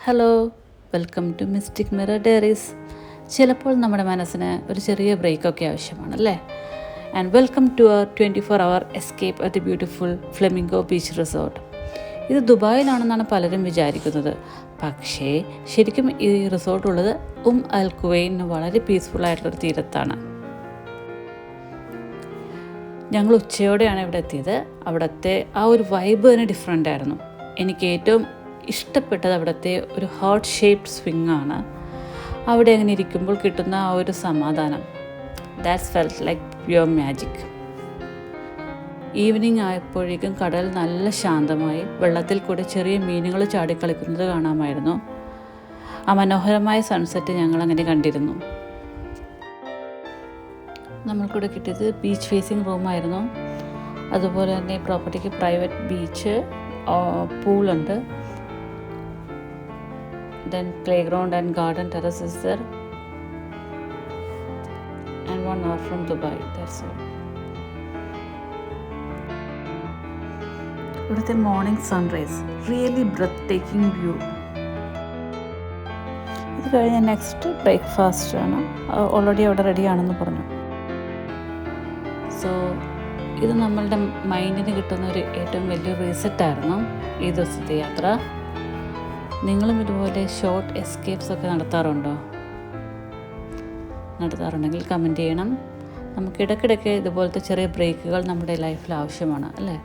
Hello, welcome to mystic mirror diaries. ചിലപ്പോൾ നമ്മുടെ മനസ്സിന് ഒരു ചെറിയ ബ്രേക്കൊക്കെ ആവശ്യമാണല്ലേ. And welcome to our 24-hour escape at the beautiful flamingo beach resort. ഇത് ദുബായിലാണെന്നാണ് പലരും വിചാരിക്കുന്നത്. പക്ഷേ ശരിക്കും ഈ റിസോർട്ട് ഉള്ളത് അൽ ഖുവൈനിന് വളരെ പീസ്ഫുള്ളായിട്ടുള്ളൊരു തീരത്താണ്. ഞങ്ങൾ ഉച്ചയോടെയാണ് ഇവിടെ എത്തിയത്. അവിടുത്തെ ആ ഒരു വൈബ് തന്നെ ഡിഫറെൻ്റ് ആയിരുന്നു. എനിക്ക് ഏറ്റവും ഇഷ്ടപ്പെട്ടത് അവിടുത്തെ ഒരു ഹാർട്ട് ഷേപ്ഡ് സ്വിങ് ആണ്. അവിടെ അങ്ങനെ ഇരിക്കുമ്പോൾ കിട്ടുന്ന ആ ഒരു സമാധാനം, that's felt like pure magic. Evening ആയപ്പോഴേക്കും കടൽ നല്ല ശാന്തമായി. വെള്ളത്തിൽ കൂടെ ചെറിയ മീനുകൾ ചാടിക്കളിക്കുന്നത് കാണാമായിരുന്നു. ആ മനോഹരമായ സൺസെറ്റ് ഞങ്ങളങ്ങനെ കണ്ടിരുന്നു. നമ്മൾക്കിവിടെ കിട്ടിയത് ബീച്ച് ഫേസിങ് റൂമായിരുന്നു. അതുപോലെ തന്നെ പ്രോപ്പർട്ടിക്ക് പ്രൈവറ്റ് ബീച്ച്, പൂളുണ്ട്. Then playground and garden terrace is there. And 1 hour from Dubai, that's all. ഇവിടുത്തെ morning sunrise really breathtaking view. ഇത് കഴിഞ്ഞ് നെക്സ്റ്റ് ബ്രേക്ക്ഫാസ്റ്റ് ആണ്. ഓൾറെഡി അവിടെ റെഡിയാണെന്ന് പറഞ്ഞു. സോ ഇത് നമ്മളുടെ മൈൻഡിന് കിട്ടുന്ന ഒരു ഏറ്റവും വലിയ റീസെറ്റായിരുന്നു ഈ ദിവസത്തെ യാത്ര. നിങ്ങളും ഇതുപോലെ ഷോർട്ട് എസ്കേപ്സ് ഒക്കെ നടത്താറുണ്ടെങ്കിൽ കമൻറ്റ് ചെയ്യണം. നമുക്ക് ഇടയ്ക്കിടയ്ക്ക് ഇതുപോലത്തെ ചെറിയ ബ്രേക്കുകൾ നമ്മുടെ ലൈഫിൽ ആവശ്യമാണ് അല്ലേ.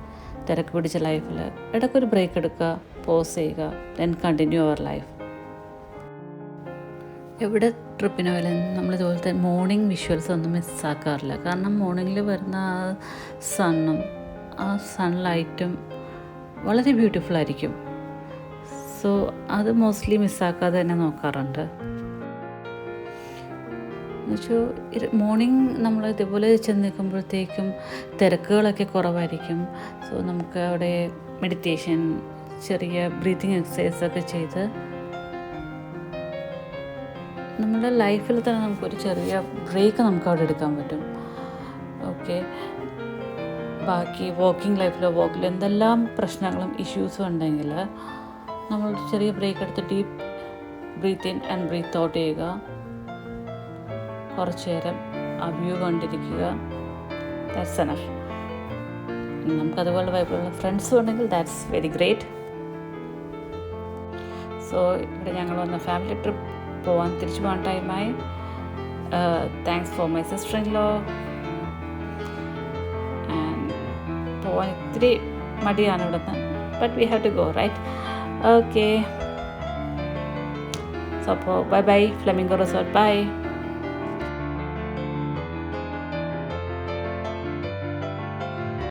തിരക്ക് പിടിച്ച ലൈഫിൽ ഇടയ്ക്കൊരു ബ്രേക്ക് എടുക്കുക, പോസ് ചെയ്യുക, ദെൻ കണ്ടിന്യൂ അവർ ലൈഫ്. എവിടെ ട്രിപ്പിന് പോയാലും നമ്മളിതുപോലത്തെ മോർണിംഗ് വിഷ്വൽസ് ഒന്നും മിസ്സാക്കാറില്ല. കാരണം മോർണിംഗിൽ വരുന്ന ആ സണ്ണും ആ സൺലൈറ്റും വളരെ ബ്യൂട്ടിഫുൾ ആയിരിക്കും. സോ അത് മോസ്റ്റ്ലി മിസ്സാക്കാതെ തന്നെ നോക്കാറുണ്ട്. എന്നുവെച്ചാൽ മോർണിംഗ് നമ്മൾ ഇതുപോലെ ചെന്ന് നിൽക്കുമ്പോഴത്തേക്കും തിരക്കുകളൊക്കെ കുറവായിരിക്കും. സോ നമുക്ക് അവിടെ മെഡിറ്റേഷൻ, ചെറിയ ബ്രീത്തിങ് എക്സസൈസൊക്കെ ചെയ്ത് നമ്മുടെ ലൈഫിൽ തന്നെ നമുക്കൊരു ചെറിയ ബ്രേക്ക് നമുക്ക് അവിടെ എടുക്കാൻ പറ്റും. ഓക്കെ, ബാക്കി വാക്കിൽ എന്തെല്ലാം പ്രശ്നങ്ങളും ഇഷ്യൂസും ഉണ്ടെങ്കിൽ നമ്മൾ ചെറിയ ബ്രേക്ക് എടുത്ത് deep breathe in and breathe out ചെയ്യുക. കുറച്ച് നേരം ആ വ്യൂ കണ്ടിരിക്കുക. That's enough. നമുക്കതുപോലെ വൈബുള്ള ഫ്രണ്ട്സും ഉണ്ടെങ്കിൽ ദാറ്റ്സ് വെരി ഗ്രേറ്റ്. സോ ഇവിടെ ഞങ്ങൾ വന്ന ഫാമിലി ട്രിപ്പ് തിരിച്ചു പോകാൻ ടൈമായി. Thanks for my sister in law. And പോകാൻ ഇത്തിരി മടിയാണ് ഇവിടുന്ന്, but we have to go right. Okay. So bye bye Flamingo Resort. Bye.